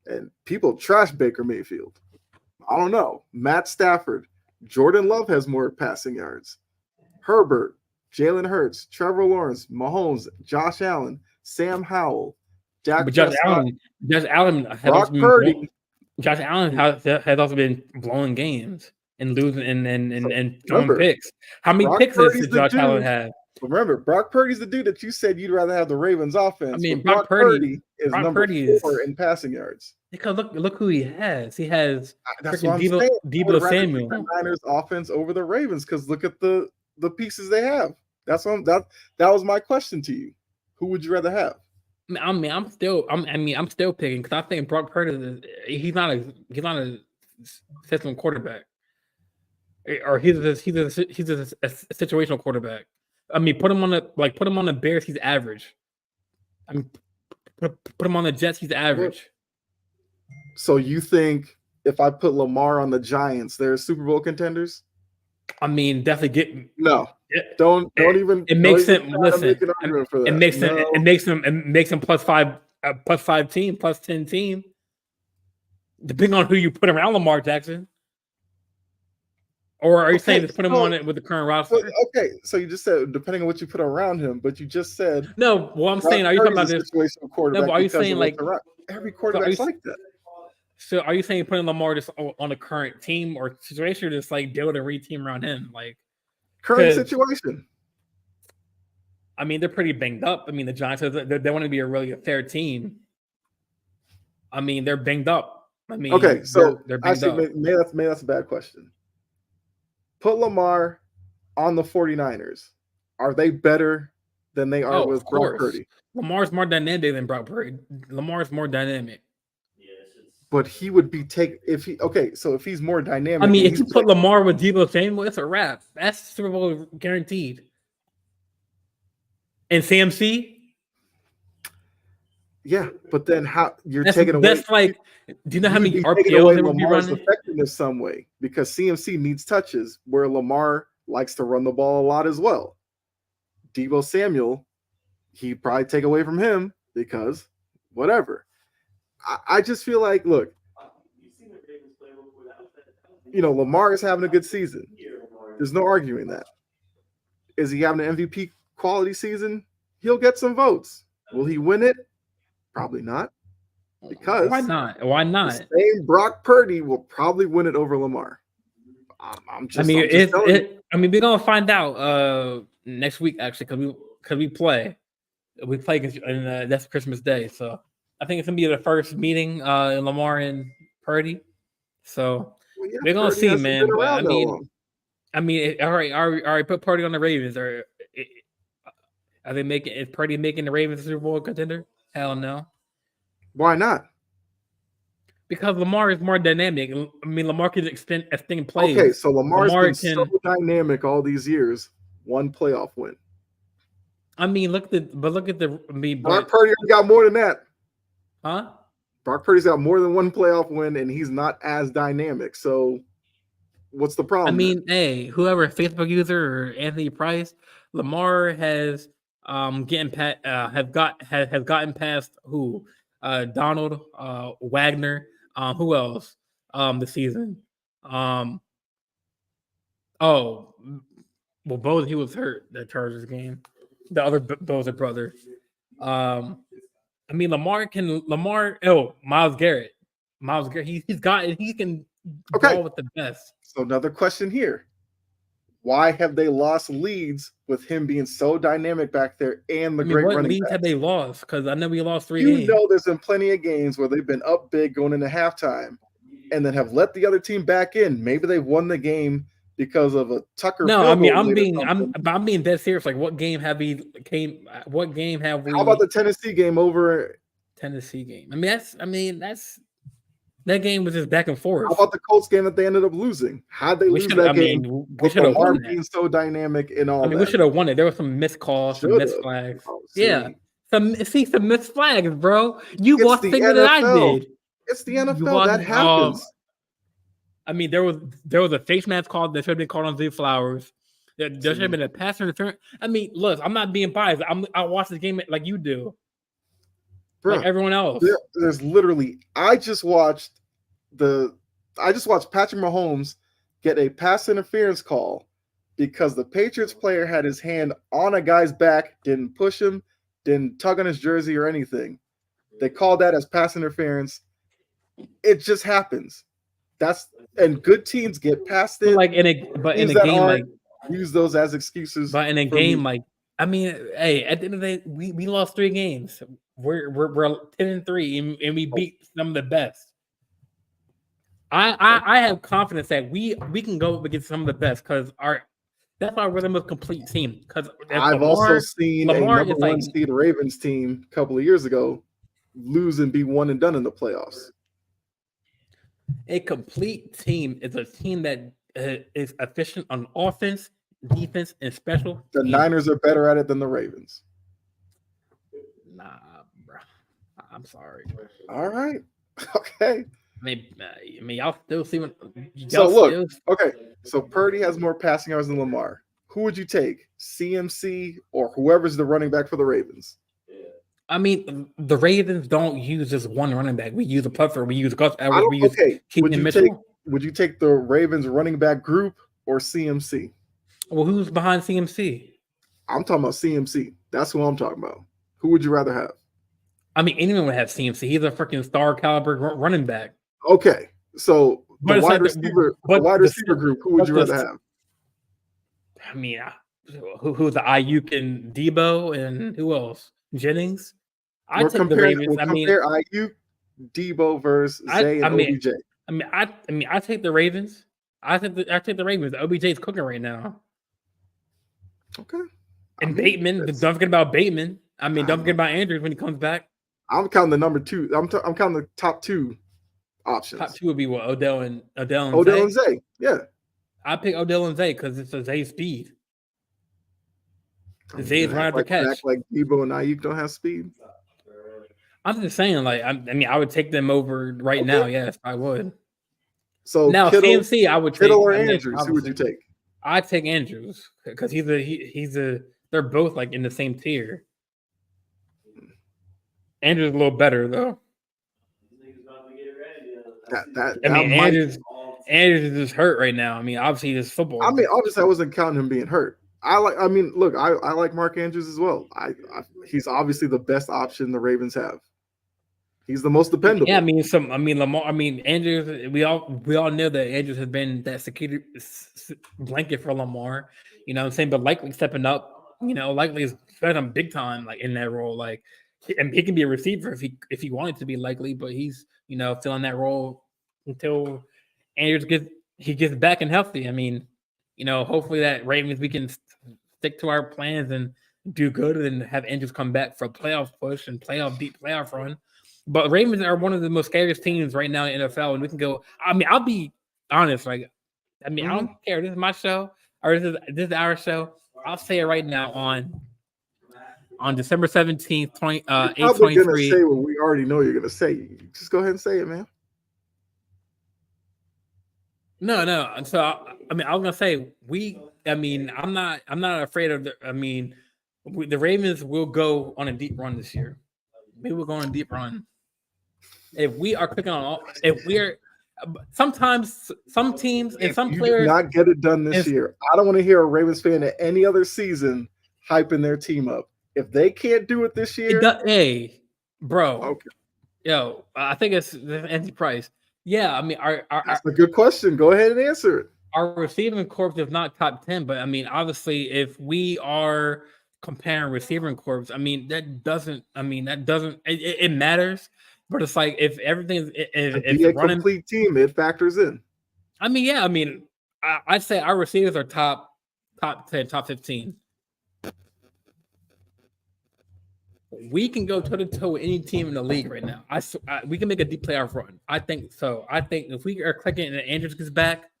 And people trash Baker Mayfield. I don't know. Matt Stafford, Jordan Love has more passing yards. Herbert, Jalen Hurts, Trevor Lawrence, Mahomes, Josh Allen, Sam Howell, Dak But Prescott, Josh Allen has also Brock been Purdy. Josh Allen has also been blowing games and losing So and throwing remember, picks. How many Brock picks does Purdy's the Josh Allen dude. have? Remember, Brock Purdy's the dude that you said you'd rather have the Ravens I offense, mean, but Brock Purdy is number 4 in passing yards. because look who he has. He has That's what freaking I'm saying. I would Debo rather take the Samuel. Niners offense over the Ravens because look at the pieces they have. That was my question to you. Who would you rather have? I'm still picking because I think Brock Purdy he's not a system quarterback, or he's a situational quarterback. I mean, put him on the Bears, he's average. I mean, put him on the Jets, he's average. So you think if I put Lamar on the Giants, they're Super Bowl contenders? I mean, definitely get no. Don't even. It makes him. Listen, for it that. makes no. it makes him plus 5 team, plus 10 team, depending on who you put around Lamar Jackson. Or are you saying just put him on it with the current roster? Okay, so you just said depending on what you put around him, but you just said no. Well, I'm saying, are you talking about this situational quarterback? No, but are you saying like every quarterback's like that? So are you saying putting Lamar just on the current team or situation, or just like build a re-team around him, like current situation? I mean, they're pretty banged up. I mean, the Giants they want to be a really fair team. I mean, they're banged up. I mean, okay, so they're banged up. Maybe that's a bad question. Put Lamar on the 49ers. Are they better than they are with Brock Purdy? Lamar's more dynamic than Brock Purdy. Lamar's more dynamic. But he would be so if he's more dynamic. I mean, if you put Lamar with Debo Samuel, it's a wrap. That's Super Bowl guaranteed. And CMC? Yeah, but then how you're taking away? That's like, do you know how many RPOs they would be running? Effectiveness some way because CMC needs touches where Lamar likes to run the ball a lot as well. Debo Samuel, he'd probably take away from him because whatever. I just feel like, look, Lamar is having a good season. There's no arguing that. Is he having an MVP quality season? He'll get some votes. Will he win it? Probably not. Because why not? The same Brock Purdy will probably win it over Lamar. we're gonna find out next week actually because we play and that's Christmas Day, so I think it's gonna be the first meeting in Lamar and Purdy. So we're gonna see, man. But I mean, all right. Put Purdy on the Ravens. Or are they making? Is Purdy making the Ravens a Super Bowl contender? Hell no. Why not? Because Lamar is more dynamic. I mean, Lamar can extend plays. Okay, so Lamar's been so dynamic all these years. One playoff win. I mean, look at the. Brock Purdy got more than that. Huh? Brock Purdy's got more than one playoff win, and he's not as dynamic. So, what's the problem? I mean, hey, whoever Facebook user or Anthony Price, Lamar has gotten past who? Donald Wagner. Who else? This season. Boza, he was hurt that Chargers game. The other Boza brother. I mean, Miles Garrett. He can ball with the best. So another question here. Why have they lost leads with him being so dynamic back there and the great what running leads back? have they lost? Because I know we lost 3 You games. know, there's been plenty of games where they've been up big going into halftime and then have let the other team back in. Maybe they've won the game because of a Tucker No, I field mean goal late or something. I'm being dead serious. Like, what game have we How about the Tennessee game over? Tennessee game? That's that game was just back and How forth. about the Colts game that they ended up losing? How'd they lose that game? We should have won that. Being so dynamic and all that. We should have won it. There were some missed calls, some missed flags. Oh, yeah, some missed flags, bro. You it's watched the things that I NFL. did. It's the NFL. That happens. There was a face mask call that should have been called on Zay Flowers. There should have been a pass interference. I mean, look, I'm not being biased. I watch the game like you do, Bro, like everyone else. There's literally. I just watched Patrick Mahomes get a pass interference call because the Patriots player had his hand on a guy's back, didn't push him, didn't tug on his jersey or anything. They called that as pass interference. It just happens. And good teams get past it. Like in a game, like use those as excuses. But in a game, like hey, at the end of the day, we lost 3 games. We're 10-3, and we beat some of the best. I have confidence that we can go up against some of the best because that's why we're the most complete team. Because I've also seen a number 1 seed Ravens team a couple of years ago lose and be one and done in the playoffs. A complete team is a team that is efficient on offense, defense, and special. The Niners are better at it than the Ravens. Nah, bro. I'm sorry. All right. Okay. I mean, y'all still see what. Okay. So Purdy has more passing yards than Lamar. Who would you take, CMC or whoever's the running back for the Ravens? I mean, the Ravens don't use just one running back. We use a puffer. We use Gus Edwards. We use Keaton Mitchell. Would you take the Ravens running back group or CMC? Well, who's behind CMC? I'm talking about CMC. That's who I'm talking about. Who would you rather have? I mean, anyone would have CMC. He's a freaking star caliber running back. Okay, so the wide receiver group. Who would you rather have? I mean, who's the Ayuk and Debo and who else? Jennings. I take the Ravens. Compare Ayuk, Debo versus Zay and OBJ. I take the Ravens. I take the Ravens. OBJ's cooking right now. Okay. And Bateman. Don't forget about Bateman. Don't forget about Andrews when he comes back. I'm counting the number 2. I'm counting the top 2 options. Top 2 would be what? Odell and Zay. Yeah. I pick Odell and Zay because it's a Zay speed. Zay's right after catch. Act like Debo and Ayuk don't have speed. I'm just saying, like, I would take them over right now. Yes, I would. So now CMC, I would take Kittle or Andrews. Who would you take? I'd take Andrews because they're both like in the same tier. Andrews is a little better though. Andrews is just hurt right now. Obviously this football. Obviously I wasn't counting him being hurt. I like Mark Andrews as well. He's obviously the best option the Ravens have. He's the most dependable. Yeah, Lamar. Andrews. We all know that Andrews has been that security blanket for Lamar. You know what I'm saying? But likely stepping up. Likely is fed him big time, like in that role. Like, and he can be a receiver if he wanted to be likely, but he's filling that role until Andrews gets back and healthy. Hopefully that Ravens we can stick to our plans and do good and have Andrews come back for a playoff push and deep playoff run. But Ravens are one of the most scariest teams right now in the NFL, and we can go. I'll be honest. Like, I don't care. This is my show, or this is our show. I'll say it right now on December 17th, 8/23. You're probably gonna say what we already know you're gonna say. Just go ahead and say it, man. No. So I was gonna say I'm not afraid of the Ravens will go on a deep run this year. We will go on a deep run. If we are clicking on sometimes some teams and some players do not get it done this year. I don't want to hear a Ravens fan at any other season hyping their team up. If they can't do it this year, hey, bro. Okay. Yo, I think it's Anthony Price. Yeah, that's a good question. Go ahead and answer it. our receiving corps is not top 10, but I mean, obviously, if we are comparing receiving corps, I mean, that doesn't, it matters, but it's like if everything, To if be a running, complete team, it factors in. I mean, yeah, I mean, I'd say our receivers are top 10, top 15. We can go toe to toe with any team in the league right now. We can make a deep playoff run. I think so. I think if we are clicking and Andrews gets back,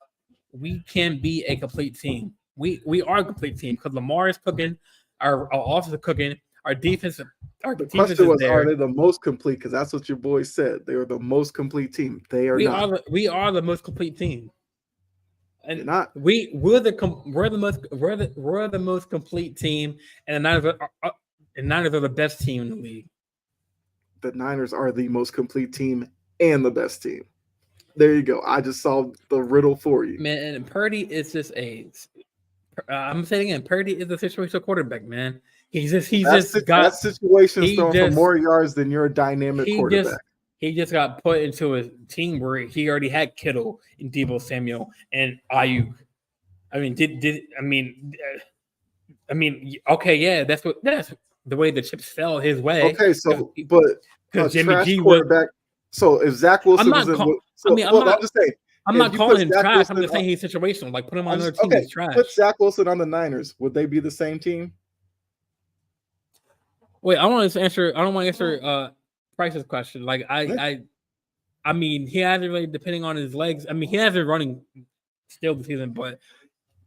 we can be a complete team. We are a complete team because Lamar is cooking, our offense is cooking, our defense The defense question is was, are there. they the most complete? Because that's what your boys said. They were the most complete team. They are not. We are the most complete team, They're and not. we're the most complete team, and the Niners are the best team in the league. The Niners are the most complete team and the best team. There you go. I just solved the riddle for you. Man, and Purdy is just I'm saying again, Purdy is a situational quarterback, man. That situation's he throwing for just more yards than your dynamic he quarterback. just he just got put into a team where he already had Kittle and Debo Samuel and Ayuk. I mean, okay, yeah, that's the way the chips fell his way. Okay, so but a Because Jimmy trash G was. quarterback. So if Zach I'm Wilson was not. in, I mean, well, I'm just saying, I'm if not you put calling him Zach trash. I'm Wilson, just saying he's situational. Like put him on I'm another just, team. okay, He's trash. put Zach Wilson on the Niners. Would they be the same team? Wait, I want to answer. I don't want to answer Price's question. Like I mean, he hasn't really depending on his legs. I mean, he hasn't running still this season, but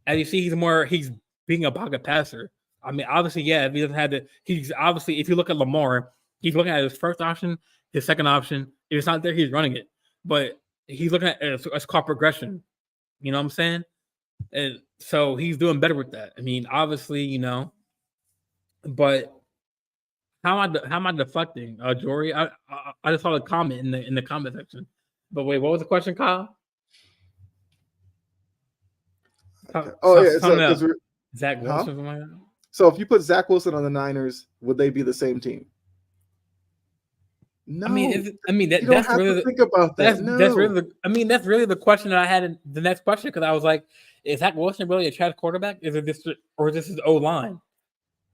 as you see, he's being a pocket passer. I mean, obviously, yeah, if he doesn't have the, he's obviously if you look at Lamar, he's looking at his first option, his second option. If it's not there, he's running it. But he's looking at it's called progression. You know what I'm saying? And so he's doing better with that. I mean, obviously, but how am I deflecting, Jory? I just saw a comment in the comment section. But wait, what was the question, Kyle? Okay. Oh yeah, so Something else. because Zach huh? Wilson, something like that? So if you put Zach Wilson on the Niners, would they be the same team? No, I mean you don't that's have really to think about that. that's No, really that's really the question that I had in the next question because I was like, is Zach Wilson really a trash quarterback? Is it this or is this his O line?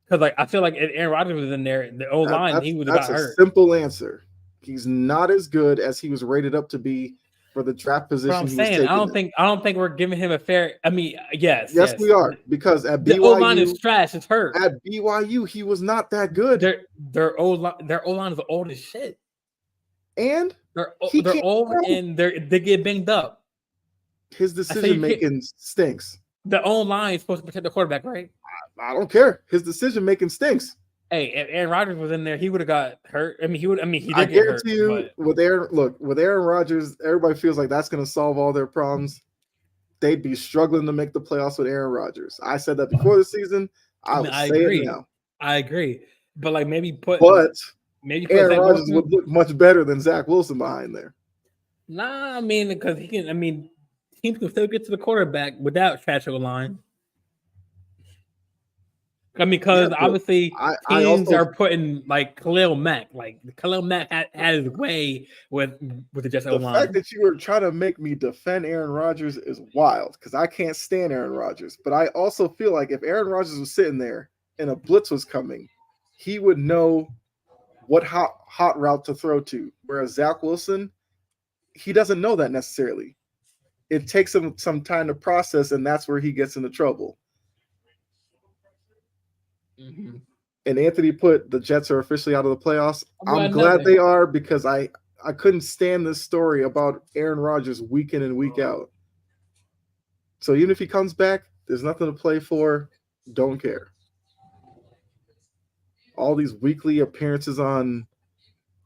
Because like I feel like if Aaron Rodgers was in there, the O line he would have got that's a hurt. simple answer. He's not as good as he was rated up to be for the draft But position I'm he was saying taken. I don't think we're giving him a fair. I mean, yes, We are, because at the O line BYU, is trash. It's hurt. at BYU, he was not that good. Their O line is old as shit. And they're old and they get banged up. His decision making stinks. The O line is supposed to protect the quarterback, right? I don't care. His decision making stinks. Hey, if Aaron Rodgers was in there, he would have got hurt. I mean, he would. I mean, he did. I get hurt, guarantee you, with Aaron Rodgers, everybody feels like that's going to solve all their problems. They'd be struggling to make the playoffs with Aaron Rodgers. I said that before the season. I agree. It now. I agree, but like maybe Aaron Rodgers would look much better than Zach Wilson behind there. Nah, I mean, because he can. I mean, teams can still get to the quarterback without trash O line. I mean, because obviously teams are putting like Khalil Mack. Like Khalil Mack had his way with the Jets O line. The fact that you were trying to make me defend Aaron Rodgers is wild because I can't stand Aaron Rodgers. But I also feel like if Aaron Rodgers was sitting there and a blitz was coming, he would know what hot route to throw to. Whereas Zach Wilson, he doesn't know that necessarily. It takes him some time to process, and that's where he gets into trouble. Mm-hmm. And Anthony put the Jets are officially out of the playoffs. I'm glad they are because I couldn't stand this story about Aaron Rodgers week in and week out. So even if he comes back, there's nothing to play for. Don't care. All these weekly appearances on,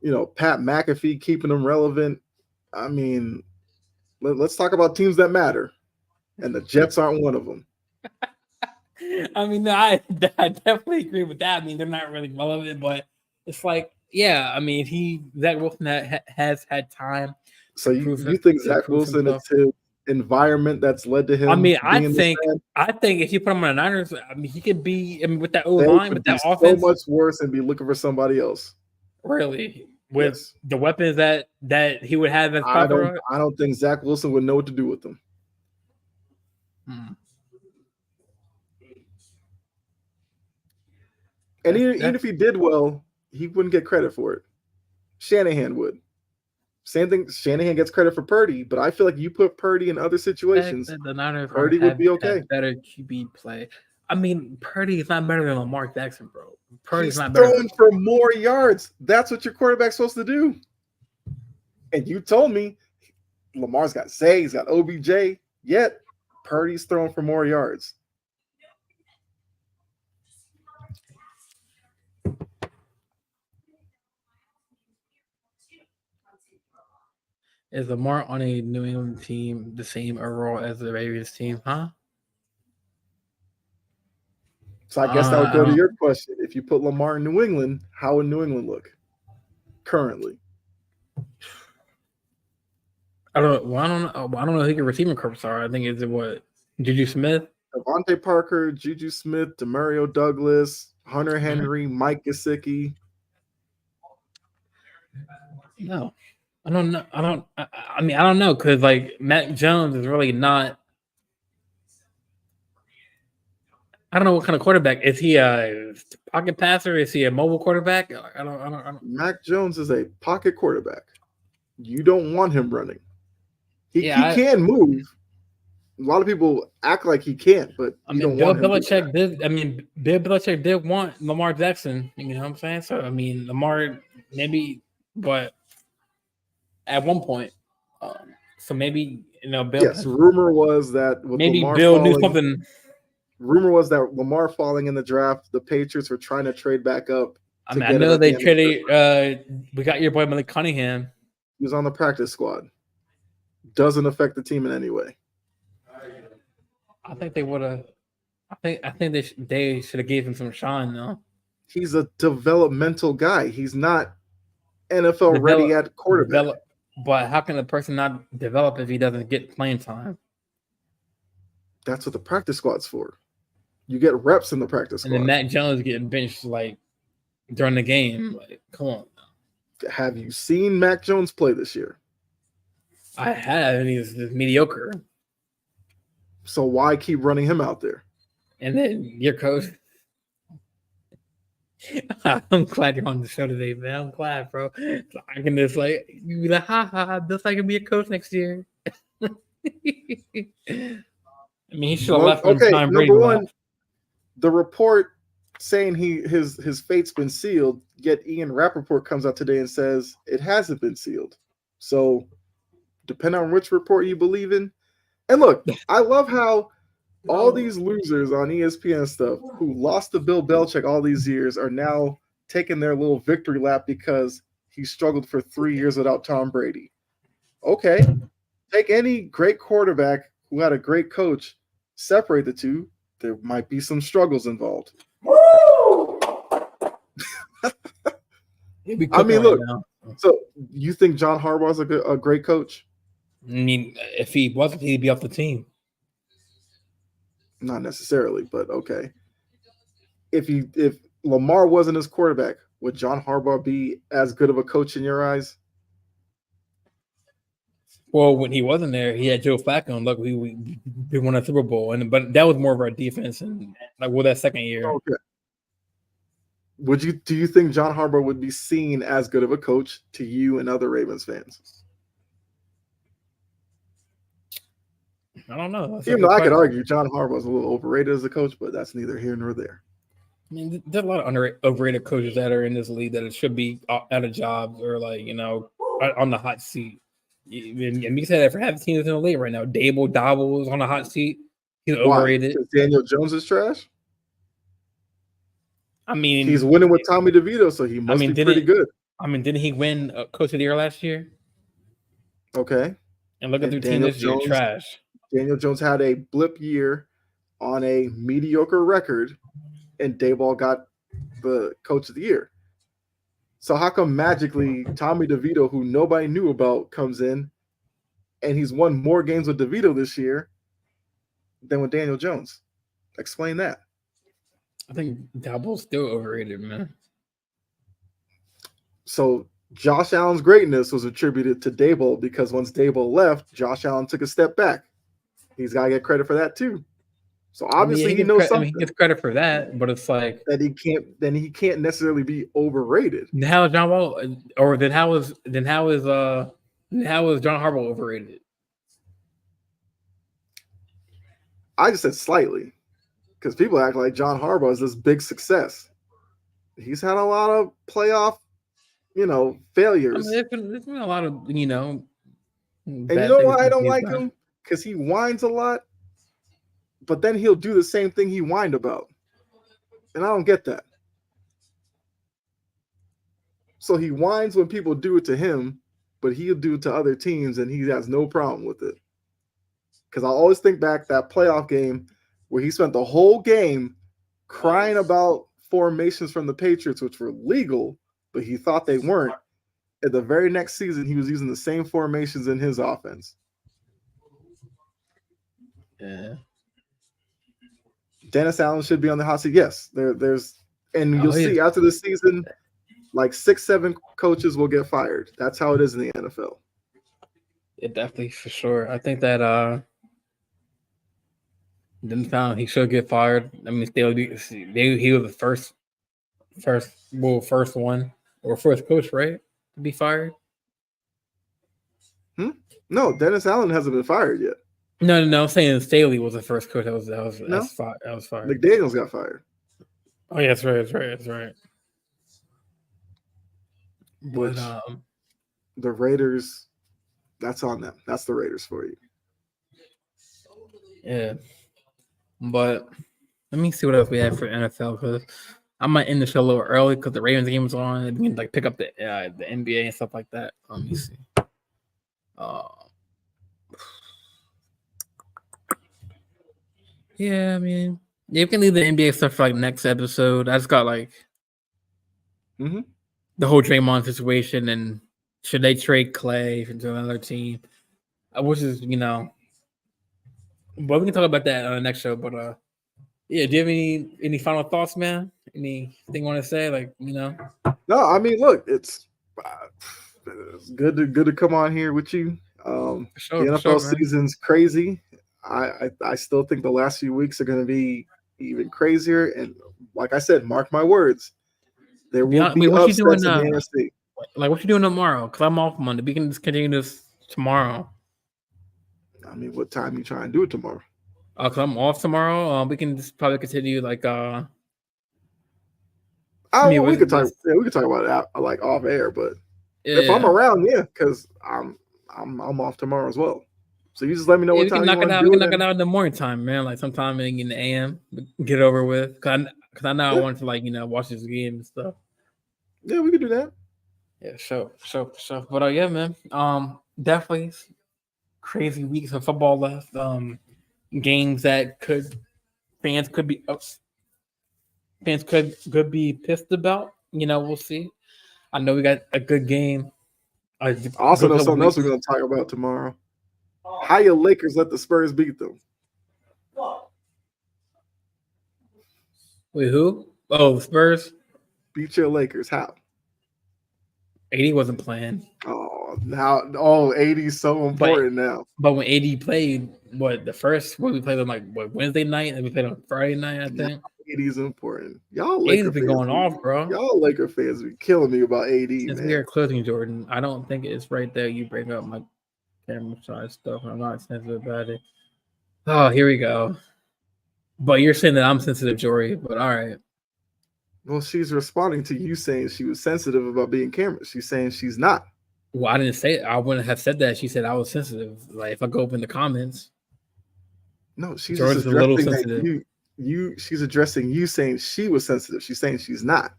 Pat McAfee keeping him relevant. I mean, let's talk about teams that matter, and the Jets aren't one of them. I mean, no, I definitely agree with that. I mean, they're not really relevant, but it's like, yeah, I mean, Zach Wilson has had time. So you think Zach Wilson is his environment that's led to him? I mean, I think if you put him on the Niners, I mean, he could be with that O line, with that offense, so much worse, and be looking for somebody else. Really, with the weapons that he would have as I don't think Zach Wilson would know what to do with them. And even if he did well, he wouldn't get credit for it. Shanahan would. Same thing. Shanahan gets credit for Purdy, but I feel like you put Purdy in other situations, The Niners Purdy would be okay. better QB play. I mean, Purdy is not better than Lamar Jackson, bro. Purdy's He's not better throwing for more yards. That's what your quarterback's supposed to do. And you told me Lamar's got Zay, he's got OBJ, yet Purdy's throwing for more yards. Is Lamar on a New England team the same overall as the Ravens team, huh? So I guess that would go to your question. If you put Lamar in New England, how would New England look currently? I don't know who your receiving corps are. I think it's what Juju Smith, Devontae Parker, Juju Smith, Demario Douglas, Hunter Henry, Mike Gesicki. No, I don't know. I mean, I don't know because like Mac Jones is really not. I don't know what kind of quarterback is he. A pocket passer? Is he a mobile quarterback? I don't. Mac Jones is a pocket quarterback. You don't want him running. He can move. A lot of people act like he can't, but Bill Belichick did want Lamar Jackson. You know what I'm saying? So I mean, Lamar maybe, but at one point, so maybe Bill. Yes, rumor was that maybe Lamar Bill knew something. Rumor was that Lamar falling in the draft, the Patriots were trying to trade back up. I know they traded. We got your boy Malik Cunningham. He was on the practice squad. Doesn't affect the team in any way. I think they would have. I think they should have gave him some shine though. He's a developmental guy. He's not NFL ready at quarterback. But how can a person not develop if he doesn't get playing time? That's what the practice squad's for. You get reps in the practice squad. And then Mac Jones getting benched like during the game. Like, come on. Have you seen Mac Jones play this year? I have, and he's mediocre. So why keep running him out there? And then your coach. I'm glad you're on the show today, man. I'm glad, bro. So I can just like you be like, ha, this I can be a coach next year. I mean, he should have left when Tom Brady left. The report saying his fate's been sealed, yet Ian Rappaport comes out today and says it hasn't been sealed. So depending on which report you believe in. And look, I love how all these losers on ESPN stuff who lost to Bill Belichick all these years are now taking their little victory lap because he struggled for 3 years without Tom Brady. Okay. Take any great quarterback who had a great coach, separate the two. There might be some struggles involved. I mean, look. So you think John Harbaugh's a great coach? I mean, if he wasn't, he'd be off the team. Not necessarily, but okay. If Lamar wasn't his quarterback, would John Harbaugh be as good of a coach in your eyes? Well, when he wasn't there, he had Joe Flacco, and look, we won a Super Bowl, but that was more of our defense, and that second year. Okay. Do you think John Harbaugh would be seen as good of a coach to you and other Ravens fans? I don't know. Even though I could argue John Harbaugh's a little overrated as a coach, but that's neither here nor there. I mean, there's a lot of overrated coaches that are in this league that should be out of jobs or on the hot seat. And you say that for half the teams in the league right now. Dabble is on the hot seat. He's overrated. Because Daniel Jones is trash? I mean, he's winning with Tommy DeVito, so he must be pretty good. I mean, didn't he win Coach of the Year last year? Okay. And look at their team this year, trash. Daniel Jones had a blip year on a mediocre record, and Daboll got the Coach of the Year. So how come magically Tommy DeVito, who nobody knew about, comes in, and he's won more games with DeVito this year than with Daniel Jones? Explain that. I think Daboll's still overrated, man. So Josh Allen's greatness was attributed to Daboll because once Daboll left, Josh Allen took a step back. He's got to get credit for that too. So I mean, obviously he knows he something gets credit for that, but it's like that he can't necessarily be overrated. how is John Wall, or how is John Harbaugh overrated? I just said slightly because people act like John Harbaugh is this big success. He's had a lot of playoff, failures. I mean, there's been a lot of And you bad know things why I don't he's like done. him? Because he whines a lot, but then he'll do the same thing he whined about. And I don't get that. So he whines when people do it to him, but he'll do it to other teams and he has no problem with it. Because I always think back that playoff game where he spent the whole game crying about formations from the Patriots, which were legal, but he thought they weren't. At the very next season, he was using the same formations in his offense. Yeah. Dennis Allen should be on the hot seat. Yes, there's, and you'll see after the season, like 6-7 coaches will get fired. That's how it is in the NFL. Yeah, definitely for sure. I think that Dennis Allen, he should get fired. I mean, he was the first one or first coach, right, to be fired. No, Dennis Allen hasn't been fired yet. No. I'm saying Staley was the first coach that was fired. McDaniels got fired. Oh yeah, that's right. Which the Raiders, that's on them. That's the Raiders for you. Yeah, but let me see what else we have for NFL because I might end the show a little early because the Ravens game is on and we can like pick up the NBA and stuff like that. Let me see. Yeah, I mean, you can leave the NBA stuff for like next episode. I just got like the whole Draymond situation and should they trade Clay into another team, which is but we can talk about that on the next show. But yeah, do you have any final thoughts, man? Anything you want to say? Like No, I mean, look, it's good to come on here with you. The NFL season's crazy. I still think the last few weeks are going to be even crazier. And like I said, mark my words, there will be upsets in the NFC. Like, what you doing tomorrow? Because I'm off Monday. We can just continue this tomorrow. I mean, what time you trying to do it tomorrow? Because I'm off tomorrow. We can just probably continue like we could talk. Yeah, we could talk about it like off air, but if I'm around, yeah, because I'm off tomorrow as well. So you just let me know what time you want to do it. We can knock it out in the morning time, man. Like sometime in the AM, get it over with. Because I know I want to watch this game and stuff. Yeah, we could do that. Yeah, sure. But yeah, man. Definitely crazy weeks of football left. Games that fans could be pissed about. We'll see. I know we got a good game. I also know something else we're going to talk about tomorrow. How your Lakers let the Spurs beat them? Wait, who? Oh, the Spurs beat your Lakers. How? AD wasn't playing. Oh, now AD's so important now. But when AD played, we played on Wednesday night, and we played on Friday night, I think. AD's important. Y'all Lakers been going off, bro. Y'all Laker fans be killing me about AD. Since we are closing, Jordan, I don't think it's right there. You bring up my camera side stuff. I'm not sensitive about it. Oh, here we go. But you're saying that I'm sensitive, Jory. But all right. Well, she's responding to you saying she was sensitive about being camera. She's saying she's not. Well, I didn't say it. I wouldn't have said that. She said I was sensitive. Like if I go up in the comments. No, she's just addressing that she's addressing you saying she was sensitive. She's saying she's not.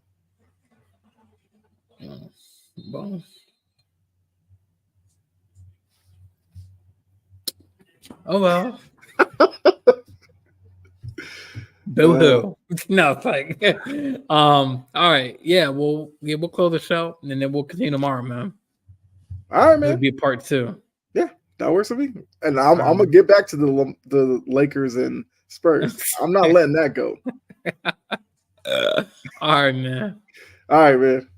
Well. Oh well. Boo-hoo. No, it's like all right. Yeah, we'll close the show and then we'll continue tomorrow, man. All right, man. It'll be part 2. Yeah, that works for me. And I'm gonna get back to the Lakers and Spurs. I'm not letting that go. All right, man. All right, man.